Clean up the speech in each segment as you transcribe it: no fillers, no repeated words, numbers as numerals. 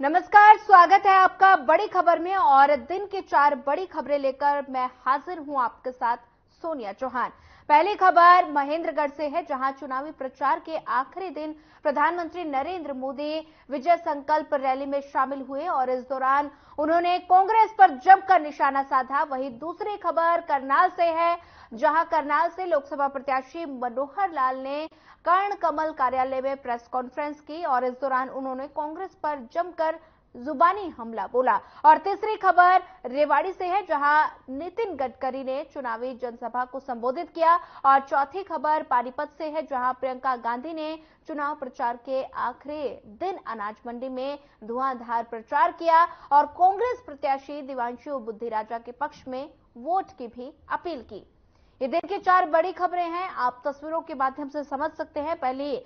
नमस्कार, स्वागत है आपका बड़ी खबर में। और दिन की 4 बड़ी खबरें लेकर मैं हाजिर हूं आपके साथ, सोनिया चौहान। पहली खबर महेंद्रगढ़ से है, जहां चुनावी प्रचार के आखिरी दिन प्रधानमंत्री नरेंद्र मोदी विजय संकल्प रैली में शामिल हुए और इस दौरान उन्होंने कांग्रेस पर जमकर निशाना साधा। वहीं दूसरी खबर करनाल से है, जहां करनाल से लोकसभा प्रत्याशी मनोहर लाल ने कर्ण कमल कार्यालय में प्रेस कॉन्फ्रेंस की और इस दौरान उन्होंने कांग्रेस पर जमकर जुबानी हमला बोला। और तीसरी खबर रेवाड़ी से है, जहां नितिन गडकरी ने चुनावी जनसभा को संबोधित किया। और चौथी खबर पानीपत से है, जहां प्रियंका गांधी ने चुनाव प्रचार के आखिरी दिन अनाज मंडी में धुआंधार प्रचार किया और कांग्रेस प्रत्याशी दिव्यांशु बुद्धिराजा के पक्ष में वोट की भी अपील की। ये दिन की 4 बड़ी खबरें हैं, आप तस्वीरों के माध्यम से समझ सकते हैं। पहली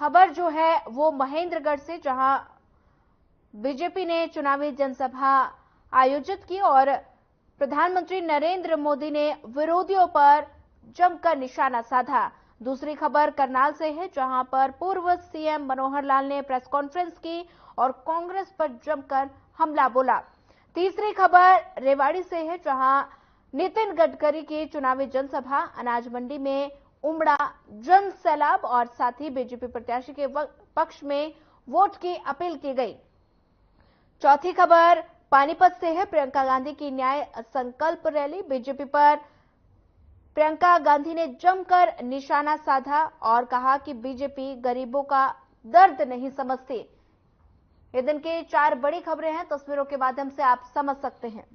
खबर जो है वो महेंद्रगढ़ से, जहां बीजेपी ने चुनावी जनसभा आयोजित की और प्रधानमंत्री नरेंद्र मोदी ने विरोधियों पर जमकर निशाना साधा। दूसरी खबर करनाल से है, जहां पर पूर्व सीएम मनोहर लाल ने प्रेस कॉन्फ्रेंस की और कांग्रेस पर जमकर हमला बोला। तीसरी खबर रेवाड़ी से है, जहां नितिन गडकरी की चुनावी जनसभा, अनाज मंडी में उमड़ा जन सैलाब और साथ ही बीजेपी प्रत्याशी के पक्ष में वोट की अपील की गई। चौथी खबर पानीपत से है, प्रियंका गांधी की न्याय संकल्प रैली, बीजेपी पर प्रियंका गांधी ने जमकर निशाना साधा और कहा कि बीजेपी गरीबों का दर्द नहीं समझती। ये दिन की 4 बड़ी खबरें हैं, तस्वीरों के माध्यम से आप समझ सकते हैं।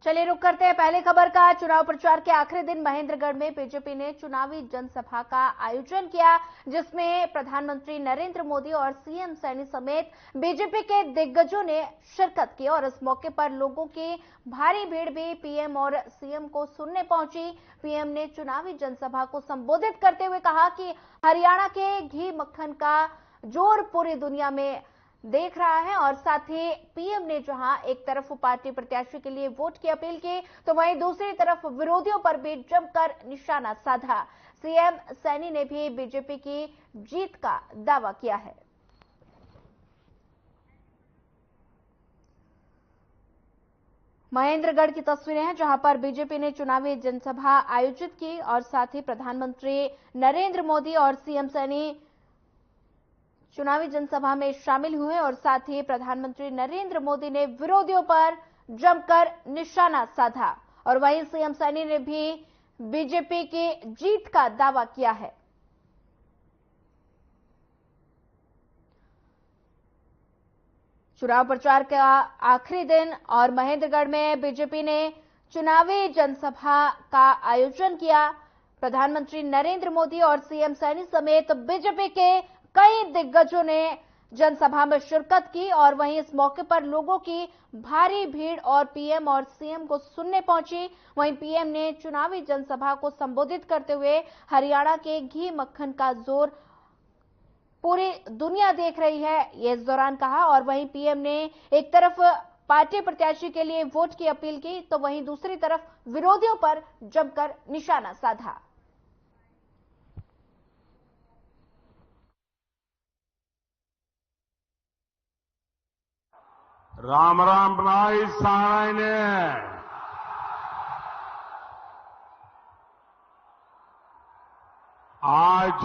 चलिए रुक करते हैं पहले खबर का। चुनाव प्रचार के आखिरी दिन महेंद्रगढ़ में बीजेपी ने चुनावी जनसभा का आयोजन किया, जिसमें प्रधानमंत्री नरेंद्र मोदी और सीएम सैनी समेत बीजेपी के दिग्गजों ने शिरकत की और इस मौके पर लोगों की भारी भीड़ भी पीएम और सीएम को सुनने पहुंची। पीएम ने चुनावी जनसभा को संबोधित करते हुए कहा कि हरियाणा के घी मक्खन का जोर पूरी दुनिया में देख रहा है और साथ ही पीएम ने जहां एक तरफ पार्टी प्रत्याशी के लिए वोट की अपील की, तो वहीं दूसरी तरफ विरोधियों पर भी जमकर निशाना साधा। सीएम सैनी ने भी बीजेपी की जीत का दावा किया है। महेंद्रगढ़ की तस्वीरें हैं, जहां पर बीजेपी ने चुनावी जनसभा आयोजित की और साथ ही प्रधानमंत्री नरेंद्र मोदी और सीएम सैनी चुनावी जनसभा में शामिल हुए और साथ ही प्रधानमंत्री नरेंद्र मोदी ने विरोधियों पर जमकर निशाना साधा और वहीं सीएम सैनी ने भी बीजेपी की जीत का दावा किया है। चुनाव प्रचार का आखिरी दिन और महेंद्रगढ़ में बीजेपी ने चुनावी जनसभा का आयोजन किया। प्रधानमंत्री नरेंद्र मोदी और सीएम सैनी समेत बीजेपी के कई दिग्गजों ने जनसभा में शिरकत की और वहीं इस मौके पर लोगों की भारी भीड़ और पीएम और सीएम को सुनने पहुंची। वहीं पीएम ने चुनावी जनसभा को संबोधित करते हुए हरियाणा के घी मक्खन का जोर पूरी दुनिया देख रही है, ये इस दौरान कहा। और वहीं पीएम ने एक तरफ पार्टी प्रत्याशी के लिए वोट की अपील की, तो वहीं दूसरी तरफ विरोधियों पर जमकर निशाना साधा। राम राम बनाई सारायने आज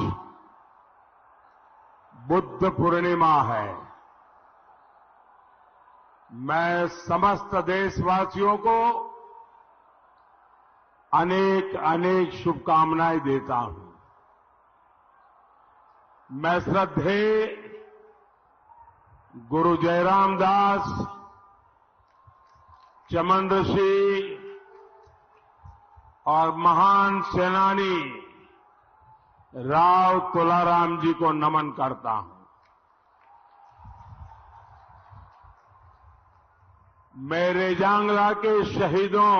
बुद्ध पूर्णिमा है। मैं समस्त देशवासियों को अनेक अनेक शुभकामनाएं देता हूं। मैं श्रद्धेय गुरु जयराम दास, चमन ऋषि और महान सेनानी राव तुलाराम जी को नमन करता हूं। मेरे जांगला के शहीदों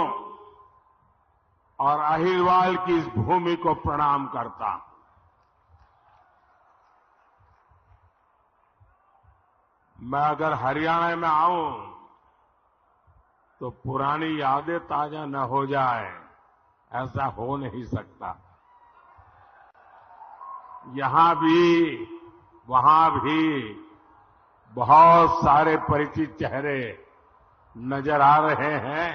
और अहिरवाल की इस भूमि को प्रणाम करता हूं। मैं अगर हरियाणा में आऊं तो पुरानी यादें ताजा न हो जाए, ऐसा हो नहीं सकता। यहां भी वहां भी बहुत सारे परिचित चेहरे नजर आ रहे हैं।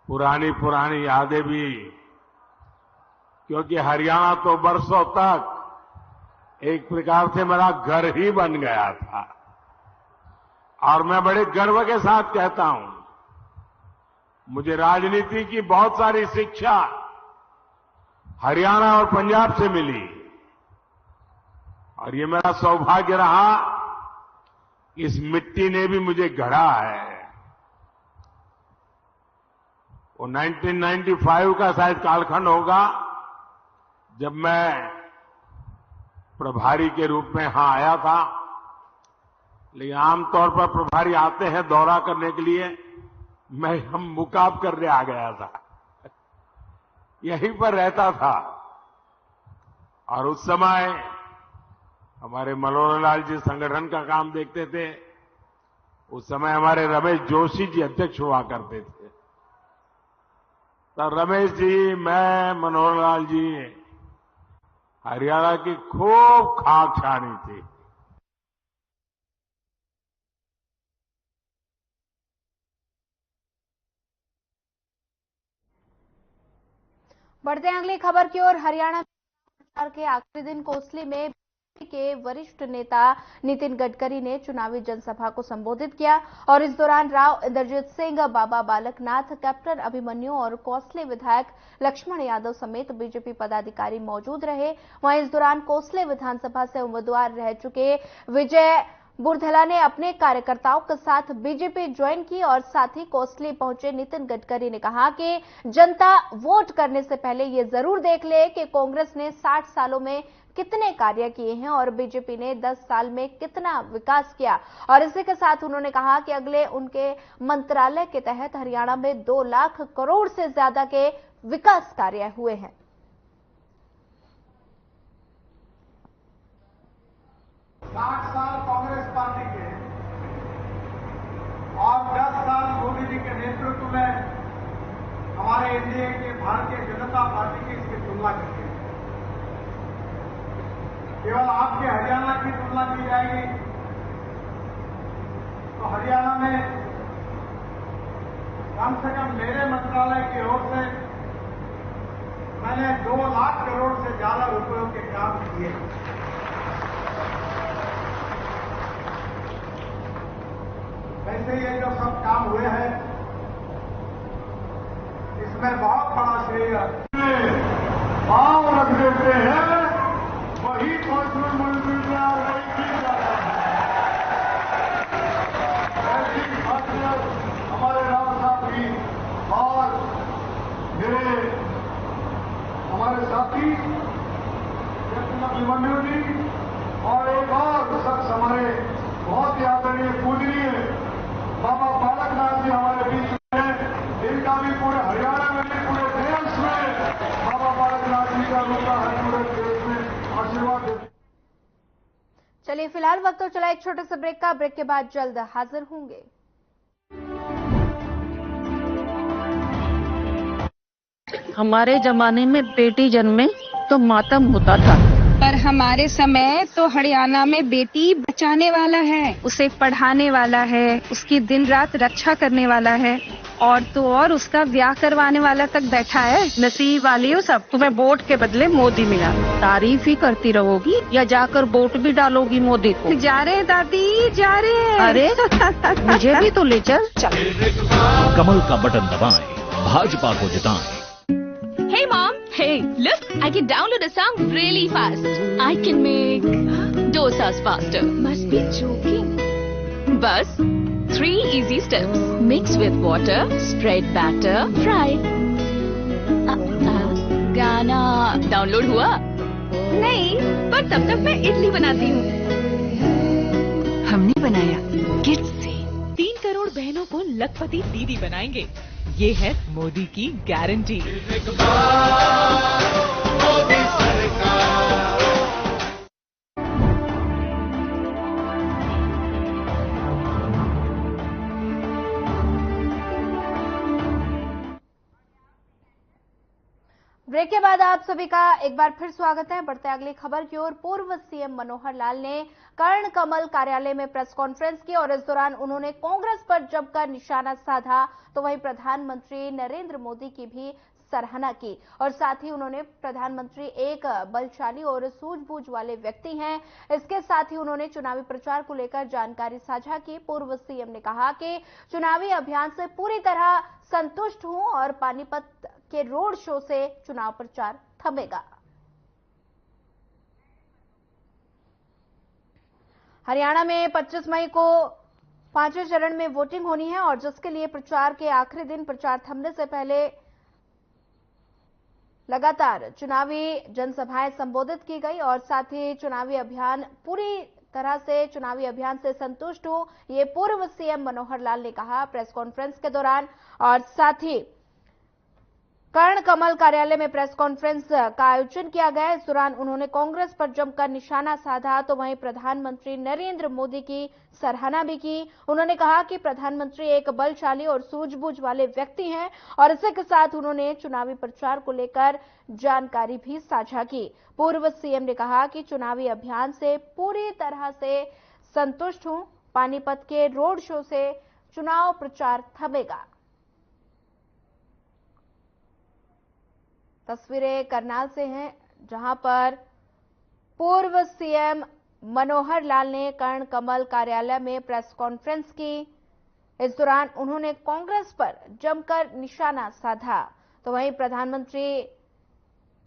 पुरानी पुरानी यादें भी, क्योंकि हरियाणा तो बरसों तक एक प्रकार से मेरा घर ही बन गया था। और मैं बड़े गर्व के साथ कहता हूं, मुझे राजनीति की बहुत सारी शिक्षा हरियाणा और पंजाब से मिली, और ये मेरा सौभाग्य रहा, इस मिट्टी ने भी मुझे गढ़ा है। वो 1995 का शायद कालखंड होगा, जब मैं प्रभारी के रूप में यहां आया था। लेकिन आमतौर पर प्रभारी आते हैं दौरा करने के लिए, हम मुकाब करने आ गया था, यहीं पर रहता था। और उस समय हमारे मनोहर लाल जी संगठन का काम देखते थे। उस समय हमारे रमेश जोशी जी अध्यक्ष हुआ करते थे। तो रमेश जी, मैं, मनोहर लाल जी हरियाणा की खूब खाक छानी थी। बढ़ते हैं अगली खबर की ओर। हरियाणा प्रचार के आखिरी दिन कोसली में बीजेपी के वरिष्ठ नेता नितिन गडकरी ने चुनावी जनसभा को संबोधित किया और इस दौरान राव इंद्रजीत सिंह, बाबा बालकनाथ, कैप्टन अभिमन्यु और कोसली विधायक लक्ष्मण यादव समेत बीजेपी पदाधिकारी मौजूद रहे। वहीं इस दौरान कोसली विधानसभा से उम्मीदवार रह चुके विजय बुरधला ने अपने कार्यकर्ताओं के साथ बीजेपी ज्वाइन की और साथ ही कोसली पहुंचे नितिन गडकरी ने कहा कि जनता वोट करने से पहले ये जरूर देख ले कि कांग्रेस ने 60 सालों में कितने कार्य किए हैं और बीजेपी ने 10 साल में कितना विकास किया। और इसी के साथ उन्होंने कहा कि अगले उनके मंत्रालय के तहत हरियाणा में 2 लाख करोड़ से ज्यादा के विकास कार्य हुए हैं। 60 साल कांग्रेस पार्टी के और 10 साल मोदी जी के नेतृत्व में हमारे एनडीए के भारतीय जनता पार्टी की इसकी तुलना करते हैं। केवल आपके हरियाणा की तुलना की जाएगी तो हरियाणा में कम से कम मेरे मंत्रालय की ओर से मैंने 2 लाख करोड़ से ज्यादा रुपयों के काम किए। वैसे ये जो सब काम हुए हैं, इसमें बहुत बड़ा श्रेय भाव रख देते हैं, वही कौशल मंत्री नहीं की जाता है। ऐसी खासियत हमारे राव साहब की और मेरे हमारे साथी कैप्टन अभिमन्यु जी और एक और शख्स हमारे बहुत ही आदरणीय पूजनीय बाबा बालकनाथ जी हमारे बीच में हैं। इनका भी पूरे हरियाणा में नहीं, पूरे देश में बाबा बालकनाथ जी का रूपा है, पूरे देश में आशीर्वाद देते। चलिए फिलहाल वक्त तो चला एक छोटे से ब्रेक का। ब्रेक के बाद जल्द हाजिर होंगे। हमारे जमाने में बेटी जन्मे तो मातम होता था, पर हमारे समय तो हरियाणा में बेटी बचाने वाला है, उसे पढ़ाने वाला है, उसकी दिन रात रक्षा करने वाला है और तो और उसका ब्याह करवाने वाला तक बैठा है। नसीब वाली हो सब, तुम्हें वोट के बदले मोदी मिला। तारीफ ही करती रहोगी या जाकर वोट भी डालोगी मोदी को? जा रहे दादी, जा रहे। अरे मुझे भी तो ले चल। कमल का बटन दबाएं, भाजपा को जिताएं। Hey mom, hey, look, I can download a song really fast. I can make dosas faster. Must be joking. Bus, 3 easy steps. Mix with water, spread batter, fry. गाना डाउनलोड हुआ? नहीं, पर तब तक मैं इडली बनाती हूँ। हमने बनाया किड्स से। 3 करोड़ बहनों को लखपति दीदी बनाएंगे, ये है मोदी की गारंटी। ब्रेक के बाद आप सभी का एक बार फिर स्वागत है। बढ़ते अगली खबर की ओर। पूर्व सीएम मनोहर लाल ने कर्ण कमल कार्यालय में प्रेस कॉन्फ्रेंस की और इस दौरान उन्होंने कांग्रेस पर जमकर निशाना साधा, तो वहीं प्रधानमंत्री नरेंद्र मोदी की भी सराहना की और साथ ही उन्होंने प्रधानमंत्री एक बलशाली और सूझबूझ वाले व्यक्ति हैं। इसके साथ ही उन्होंने चुनावी प्रचार को लेकर जानकारी साझा की। पूर्व सीएम ने कहा कि चुनावी अभियान से पूरी तरह संतुष्ट हूं और पानीपत के रोड शो से चुनाव प्रचार थमेगा। हरियाणा में 25 मई को 5वें चरण में वोटिंग होनी है और जिसके लिए प्रचार के आखिरी दिन प्रचार थमने से पहले लगातार चुनावी जनसभाएं संबोधित की गई और साथ ही चुनावी अभियान से संतुष्ट हूं, ये पूर्व सीएम मनोहर लाल ने कहा प्रेस कॉन्फ्रेंस के दौरान। और साथ ही कर्ण कमल कार्यालय में प्रेस कॉन्फ्रेंस का आयोजन किया गया। इस दौरान उन्होंने कांग्रेस पर जमकर निशाना साधा, तो वहीं प्रधानमंत्री नरेंद्र मोदी की सराहना भी की। उन्होंने कहा कि प्रधानमंत्री एक बलशाली और सूझबूझ वाले व्यक्ति हैं और इसी के साथ उन्होंने चुनावी प्रचार को लेकर जानकारी भी साझा की। पूर्व सीएम ने कहा कि चुनावी अभियान से पूरी तरह से संतुष्ट हूं, पानीपत के रोड शो से चुनाव प्रचार थमेगा। तस्वीरें करनाल से हैं, जहां पर पूर्व सीएम मनोहर लाल ने कर्ण कमल कार्यालय में प्रेस कॉन्फ्रेंस की। इस दौरान उन्होंने कांग्रेस पर जमकर निशाना साधा, तो वहीं प्रधानमंत्री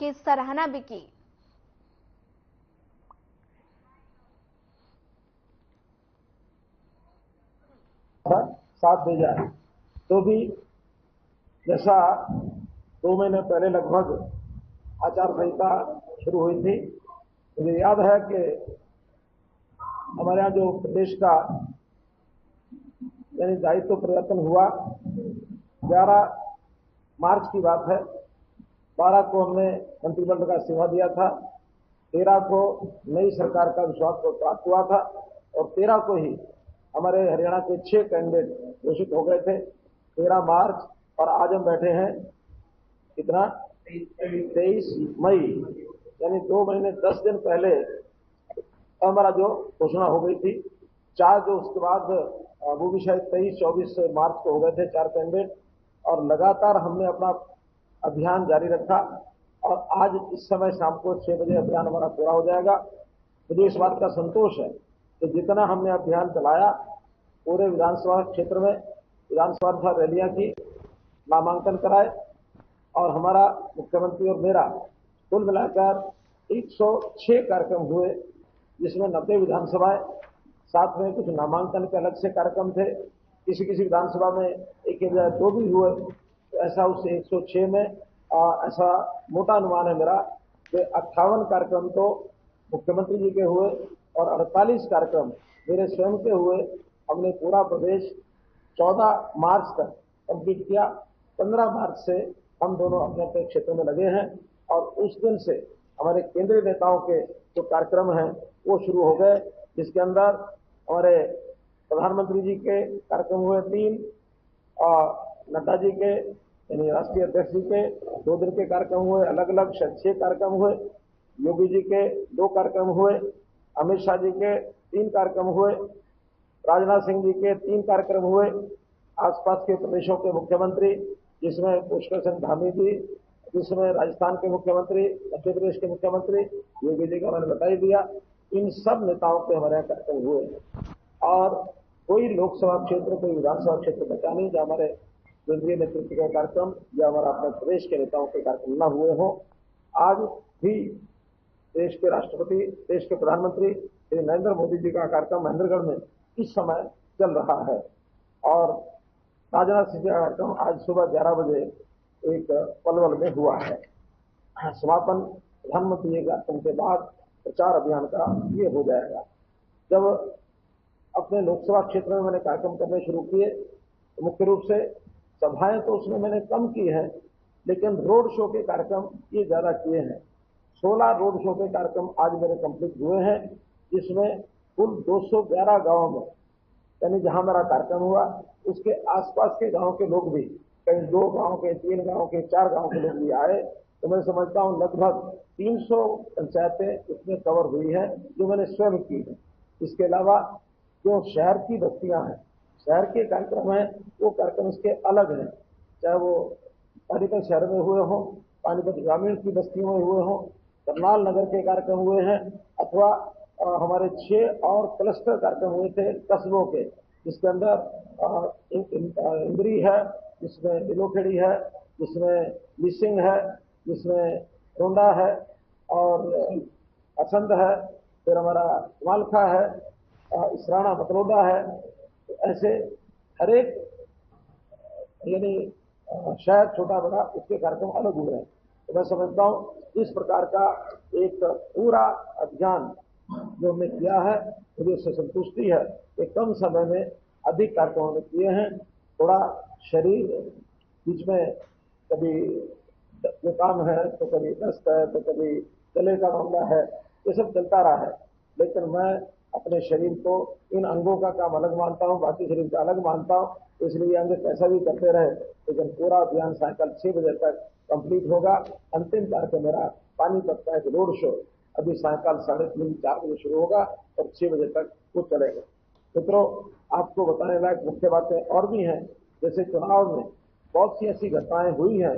की सराहना भी की। साथ दे जाए तो भी जैसा 2 महीने पहले लगभग आचार संहिता शुरू हुई थी, मुझे याद है कि हमारे यहाँ जो प्रदेश का यानी दायित्व परिवर्तन हुआ 11 मार्च की बात है। 12 को हमने मंत्रिमंडल का इस्तीफा दिया था, 13 को नई सरकार का विश्वास प्राप्त हुआ था और 13 को ही हमारे हरियाणा के 6 कैंडिडेट घोषित हो गए थे। 13 मार्च और आज हम बैठे हैं कितना 23 मई, यानी 2 महीने 10 दिन पहले हमारा जो घोषणा हो गई थी। 4 जो उसके बाद वो भी शायद 23-24 मार्च को हो गए थे 4 कैंडिडेट और लगातार हमने अपना अभियान जारी रखा और आज इस समय शाम को 6 बजे अभियान हमारा पूरा हो जाएगा। मुझे इस बात का संतोष है कि जितना हमने अभियान चलाया पूरे विधानसभा क्षेत्र में विधानसभा रैलियां की, नामांकन कराए और हमारा मुख्यमंत्री और मेरा कुल मिलाकर 106 कार्यक्रम हुए, जिसमें 90 विधानसभाएं, साथ में कुछ नामांकन के अलग से कार्यक्रम थे। किसी विधानसभा में एक या 2 भी हुए, तो ऐसा उस 106 में ऐसा मोटा अनुमान है मेरा कि 58 कार्यक्रम तो मुख्यमंत्री जी के हुए और 48 कार्यक्रम मेरे स्वयं के हुए। हमने पूरा प्रदेश 14 मार्च तक कंप्लीट किया। 15 मार्च से हम दोनों अपने अपने क्षेत्र में लगे हैं और उस दिन से हमारे केंद्रीय नेताओं के जो कार्यक्रम हैं वो शुरू हो गए, जिसके अंदर हमारे प्रधानमंत्री जी के कार्यक्रम हुए 3 और नड्डा जी के यानी राष्ट्रीय अध्यक्ष जी के 2 दिन के कार्यक्रम हुए, अलग अलग 6 कार्यक्रम हुए, योगी जी के 2 कार्यक्रम हुए, अमित शाह जी के 3 कार्यक्रम हुए, राजनाथ सिंह जी के 3 कार्यक्रम हुए, आसपास के प्रदेशों के मुख्यमंत्री जिसमें पुष्कर सिंह धामी जी, जिसमें राजस्थान के मुख्यमंत्री, मध्य प्रदेश के मुख्यमंत्री, योगी जी का मैंने बता ही दिया। इन सब नेताओं के हमारे यहाँ कार्यक्रम हुए और कोई लोकसभा क्षेत्र, कोई विधानसभा क्षेत्र बचा नहीं जहाँ हमारे केंद्रीय नेतृत्व का कार्यक्रम या हमारा अपने प्रदेश के नेताओं के कार्यक्रम न हुए हों। आज भी देश के राष्ट्रपति, देश के प्रधानमंत्री श्री नरेंद्र मोदी जी का कार्यक्रम महेंद्रगढ़ में इस समय चल रहा है और राजनाथ सिंह का कार्यक्रम आज सुबह 11 बजे एक पलवल में हुआ है। समापन प्रधानमंत्री के कार्यक्रम के बाद प्रचार अभियान का ये हो जाएगा। जब अपने लोकसभा क्षेत्र में मैंने कार्यक्रम करने शुरू किए तो मुख्य रूप से सभाएं तो उसमें मैंने कम की है, लेकिन रोड शो के कार्यक्रम ये ज्यादा किए हैं। 16 रोड शो के कार्यक्रम आज मेरे कंप्लीट हुए हैं, जिसमें कुल 211 गांवों में यानी जहां मेरा कार्यक्रम हुआ उसके आसपास के गांव के लोग भी, कहीं 2 गांव के, 3 गांव के, 4 गांव के लोग भी आए तो मैं समझता हूं लगभग 300 पंचायतें इसमें कवर हुई हैं जो मैंने स्वयं की है। इसके अलावा जो शहर की बस्तियां हैं, शहर के कार्यक्रम हैं, वो कार्यक्रम इसके अलग हैं, चाहे वो पानीपत शहर में हुए हों, पानीपत ग्रामीण की बस्तियों में हुए हों, करनाल नगर के कार्यक्रम हुए हैं, अथवा हमारे 6 और क्लस्टर कार्यक्रम हुए थे कस्बों के, जिसके अंदर इंद्री है, जिसमें इलोखेड़ी है, जिसमें लीसिंग है, जिसमें रोंडा है और असंध है, फिर हमारा मालखा है, इसराना मतलोडा है। तो ऐसे हर एक यानी शहर छोटा बड़ा उसके कार्यक्रम अलग हुए हैं। तो मैं समझता हूं इस प्रकार का एक पूरा अभियान जो हमने किया है, मुझे उससे संतुष्टि है कि कम समय में अधिक कार्यक्रम हमने किए हैं। थोड़ा शरीर बीच में कभी जुकाम है, तो कभी दस्त है, तो कभी गले का मामला है, ये सब चलता रहा है। लेकिन मैं अपने शरीर को, इन अंगों का काम अलग मानता हूं, बाकी शरीर का अलग मानता हूं, इसलिए अंग कैसा भी करते रहे, लेकिन पूरा अभियान सायंकाल 6 बजे तक कंप्लीट होगा। अंतिम कार्यक्रम मेरा पानीपत का एक रोड शो अभी सायंकाल 3:30-4 बजे शुरू होगा और 6 बजे तक वो चलेगा। मित्रों, आपको बताने लायक मुख्य बातें और भी हैं, जैसे चुनाव में बहुत सी ऐसी घटनाएं हुई हैं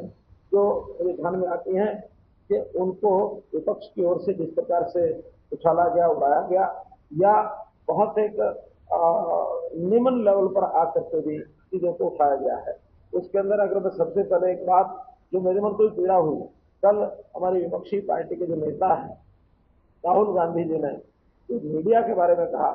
जो मेरे ध्यान में आती हैं कि उनको विपक्ष की ओर से जिस प्रकार से उछाला गया, उड़ाया गया, या बहुत एक निम्न लेवल पर आकर के भी चीजों को उठाया गया है। उसके अंदर अगर मैं सबसे पहले एक बात जो मेरे मन को पीड़ा हुई, कल हमारी विपक्षी पार्टी के जो नेता हैं राहुल गांधी जी ने तो मीडिया के बारे में कहा,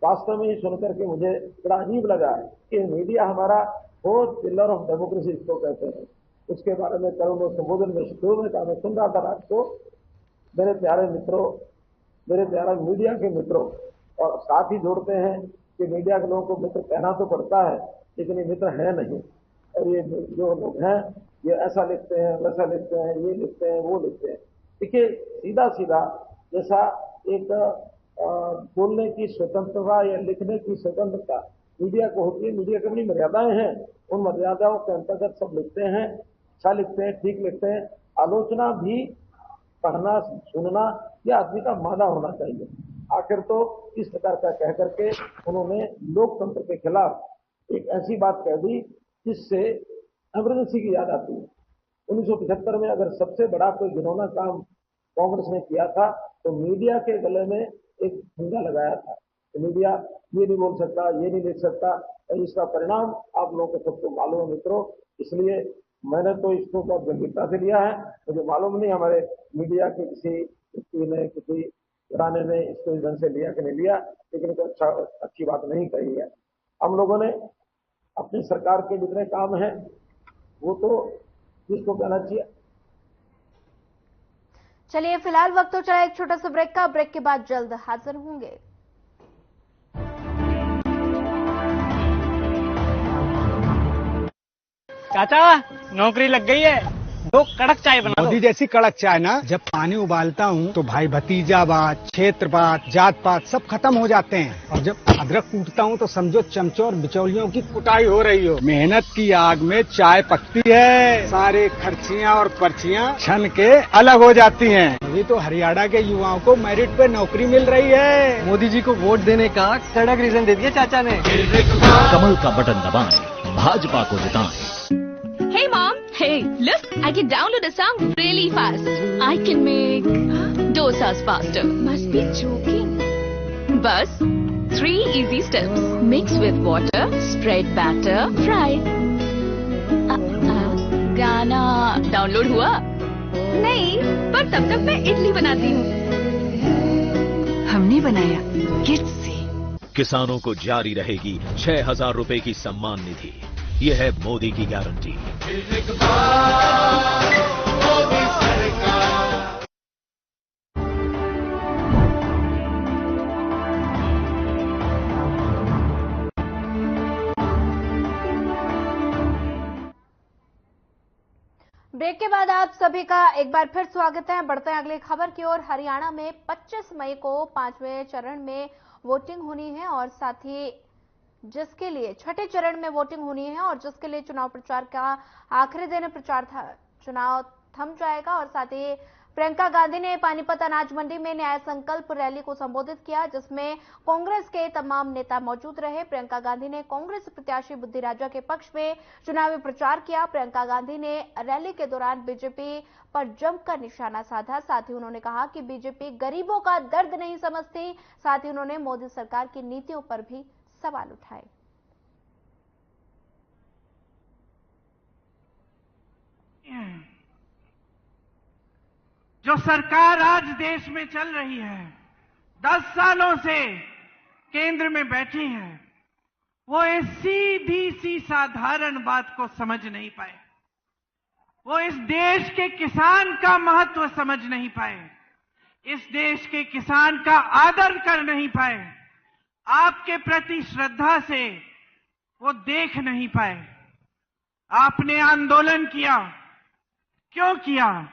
वास्तव में ये सुनकर के मुझे बड़ा अजीब लगा कि मीडिया हमारा फोर्थ पिलर ऑफ डेमोक्रेसी इसको कहते हैं। उसके बारे में कल उन्होंने संबोधन में शुरू में कहा, मैं सुन रहा था रात को। मेरे प्यारे मित्रों, मेरे प्यारे मीडिया के मित्रों, और साथ ही जोड़ते हैं कि मीडिया के लोगों को मित्र कहना तो पड़ता है, लेकिन ये मित्र है नहीं। और ये जो लोग हैं ये ऐसा लिखते हैं, वैसा लिखते हैं, ये लिखते हैं, वो लिखते हैं। देखिए, सीधा सीधा जैसा एक बोलने की स्वतंत्रता या लिखने की स्वतंत्रता मीडिया को होती है, मीडिया की अपनी मर्यादाएं हैं, उन मर्यादाओं के अंतर्गत सब लिखते हैं, अच्छा लिखते हैं, ठीक लिखते हैं। आलोचना भी पढ़ना, सुनना यह आदमी का मादा होना चाहिए। आखिर तो इस प्रकार का कह करके उन्होंने लोकतंत्र के खिलाफ एक ऐसी बात कह दी जिससे इमरजेंसी की याद आती है। 1975 में अगर सबसे बड़ा कोई घिनौना काम कांग्रेस ने किया था तो मीडिया के गले में एक फंदा लगाया था। तो मीडिया ये नहीं बोल सकता, ये नहीं लिख सकता, और इसका परिणाम आप लोगों को सबको मालूम है मित्रों। इसलिए मैंने तो इसको बहुत गंभीरता से लिया है। मुझे मालूम नहीं हमारे मीडिया के किसी व्यक्ति ने, किसी घराने ने इसको इस ढंग से लिया कि नहीं लिया, लेकिन कोई अच्छी बात नहीं कही है। हम लोगों ने अपनी सरकार के जितने काम हैं वो तो जिसको कहना चाहिए। चलिए, फिलहाल वक्त तो चला एक छोटा सा ब्रेक का। ब्रेक के बाद जल्द हाजिर होंगे। चाचा, नौकरी लग गई है, दो कड़क चाय बना दो। मोदी जैसी कड़क चाय ना, जब पानी उबालता हूँ तो भाई भतीजावाद, क्षेत्रवाद, जात पात सब खत्म हो जाते हैं, और जब अदरक कूटता हूँ तो समझो चमचों और बिचौलियों की कुटाई हो रही हो। मेहनत की आग में चाय पकती है, सारे खर्चियाँ और पर्चियाँ छन के अलग हो जाती हैं। अभी तो हरियाणा के युवाओं को मेरिट पे नौकरी मिल रही है। मोदी जी को वोट देने का कड़क रीजन दे दिया चाचा ने। कमल का बटन दबाएं, भाजपा को जिताएं। Hey mom, hey, look, I can download a song really fast. I can make dosas faster. Must be joking. Bus, 3 easy steps. Mix with water, spread batter, fry. गाना डाउनलोड हुआ? नहीं, पर तब तक मैं इडली बनाती हूँ। हमने बनाया किड्स से। किसानों को जारी रहेगी 6,000 रुपए की सम्मान निधि। ये है मोदी की गारंटी। ब्रेक के बाद आप सभी का एक बार फिर स्वागत है। बढ़ते हैं अगली खबर की ओर। हरियाणा में 25 मई को 5वें चरण में वोटिंग होनी है, और साथ ही जिसके लिए छठे चरण में वोटिंग होनी है और जिसके लिए चुनाव प्रचार का आखिरी दिन प्रचार था, चुनाव थम जाएगा। और साथ ही प्रियंका गांधी ने पानीपत अनाज मंडी में न्याय संकल्प रैली को संबोधित किया, जिसमें कांग्रेस के तमाम नेता मौजूद रहे। प्रियंका गांधी ने कांग्रेस प्रत्याशी बुद्धि राजा के पक्ष में चुनावी प्रचार किया। प्रियंका गांधी ने रैली के दौरान बीजेपी पर जमकर निशाना साधा। साथ ही उन्होंने कहा कि बीजेपी गरीबों का दर्द नहीं समझती। साथ ही उन्होंने मोदी सरकार की नीतियों पर भी सवाल उठाए। जो सरकार आज देश में चल रही है, 10 सालों से केंद्र में बैठी है, वो इस सीधी सी साधारण बात को समझ नहीं पाए। वो इस देश के किसान का महत्व समझ नहीं पाए, इस देश के किसान का आदर कर नहीं पाए, आपके प्रति श्रद्धा से वो देख नहीं पाए। आपने आंदोलन किया, क्यों किया?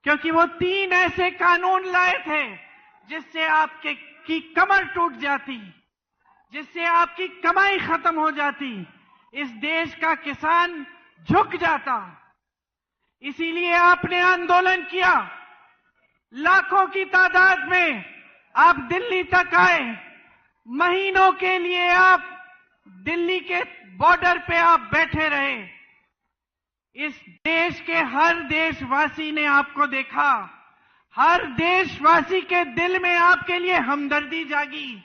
क्योंकि वो 3 ऐसे कानून लाए थे जिससे आपकी कमर टूट जाती, जिससे आपकी कमाई खत्म हो जाती, इस देश का किसान झुक जाता। इसीलिए आपने आंदोलन किया। लाखों की तादाद में आप दिल्ली तक आए। महीनों के लिए आप दिल्ली के बॉर्डर पे आप बैठे रहे। इस देश के हर देशवासी ने आपको देखा। हर देशवासी के दिल में आपके लिए हमदर्दी जागी।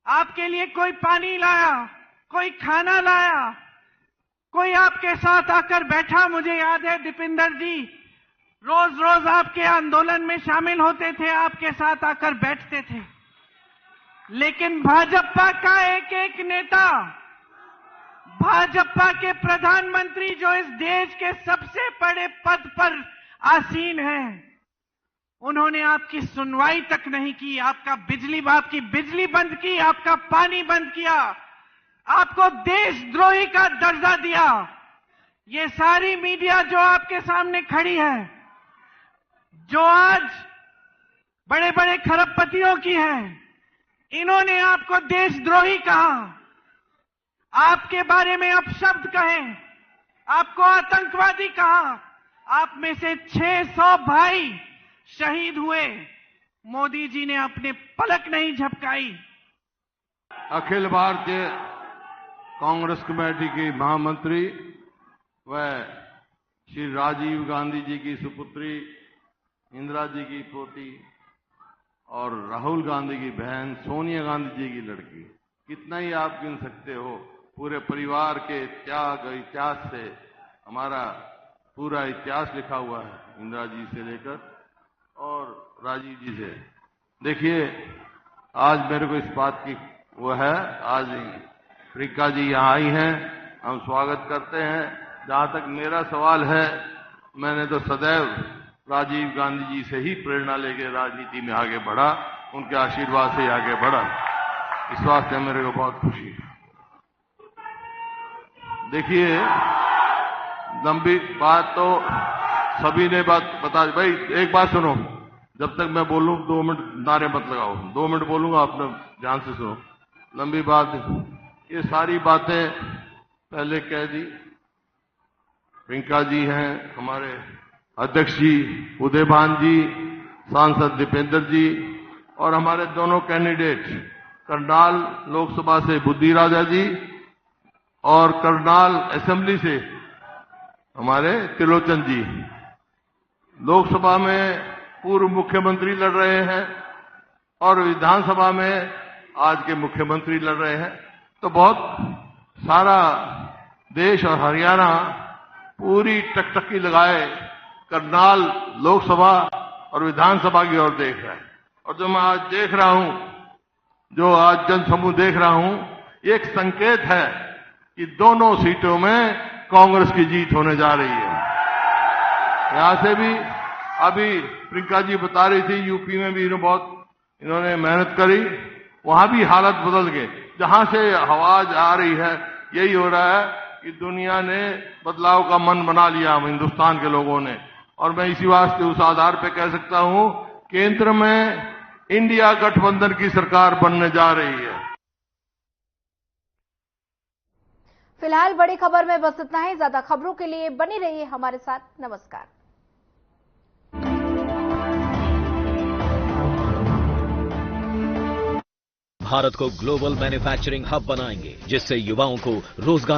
आपके लिए कोई पानी लाया, कोई खाना लाया, कोई आपके साथ आकर बैठा। मुझे याद है दीपिंदर जी रोज रोज आपके आंदोलन में शामिल होते थे, आपके साथ आकर बैठते थे। लेकिन भाजपा का एक एक नेता, भाजपा के प्रधानमंत्री जो इस देश के सबसे बड़े पद पर आसीन हैं, उन्होंने आपकी सुनवाई तक नहीं की। आपकी बिजली बंद की, आपका पानी बंद किया, आपको देशद्रोही का दर्जा दिया। ये सारी मीडिया जो आपके सामने खड़ी है, जो आज बड़े बड़े खरबपतियों की है, इन्होंने आपको देशद्रोही कहा, आपके बारे में अपशब्द कहे, आपको आतंकवादी कहा। आप में से 600 भाई शहीद हुए, मोदी जी ने अपने पलक नहीं झपकाई। अखिल भारतीय कांग्रेस कमेटी की महामंत्री व श्री राजीव गांधी जी की सुपुत्री, इंदिरा जी की पोती और राहुल गांधी की बहन सोनिया गांधी जी की लड़की, कितना ही आप गिन सकते हो। पूरे परिवार के त्याग इतिहास से हमारा पूरा इतिहास लिखा हुआ है, इंदिरा जी से लेकर और राजीव जी से। देखिए, आज मेरे को इस बात की वो है, आज प्रियंका जी यहाँ आई हैं, हम स्वागत करते हैं। जहां तक मेरा सवाल है, मैंने तो सदैव राजीव गांधी जी से ही प्रेरणा लेकर राजनीति में आगे बढ़ा, उनके आशीर्वाद से ही आगे बढ़ा। इस वास्ते मेरे को बहुत खुशी है। देखिए, लंबी बात तो सभी ने बात बता दी। भाई एक बात सुनो, जब तक मैं बोलूं 2 मिनट नारे मत लगाओ। 2 मिनट बोलूंगा, आपने ध्यान से सुनो। लंबी बात, ये सारी बातें पहले कह दी। प्रियंका जी हैं, हमारे अध्यक्ष जी उदयभान जी, सांसद दीपेंद्र जी, और हमारे दोनों कैंडिडेट करनाल लोकसभा से बुद्धि राजा जी और करनाल असेंबली से हमारे त्रिलोचन जी। लोकसभा में पूर्व मुख्यमंत्री लड़ रहे हैं और विधानसभा में आज के मुख्यमंत्री लड़ रहे हैं। तो बहुत सारा देश और हरियाणा पूरी टकटकी लगाए करनाल लोकसभा और विधानसभा की ओर देख रहा है। और जो मैं आज देख रहा हूं, जो आज जनसमूह देख रहा हूं, ये एक संकेत है कि दोनों सीटों में कांग्रेस की जीत होने जा रही है। यहां से भी अभी प्रियंका जी बता रही थी, यूपी में भी इन्होंने मेहनत करी, वहां भी हालत बदल गए। जहां से आवाज आ रही है, यही हो रहा है कि दुनिया ने बदलाव का मन बना लिया, हम हिंदुस्तान के लोगों ने। और मैं इसी वास्ते उस आधार पर कह सकता हूं, केंद्र में इंडिया गठबंधन की सरकार बनने जा रही है। फिलहाल बड़ी खबर में बस इतना ही। ज्यादा खबरों के लिए बनी रहिए हमारे साथ। नमस्कार। भारत को ग्लोबल मैन्युफैक्चरिंग हब बनाएंगे, जिससे युवाओं को रोजगार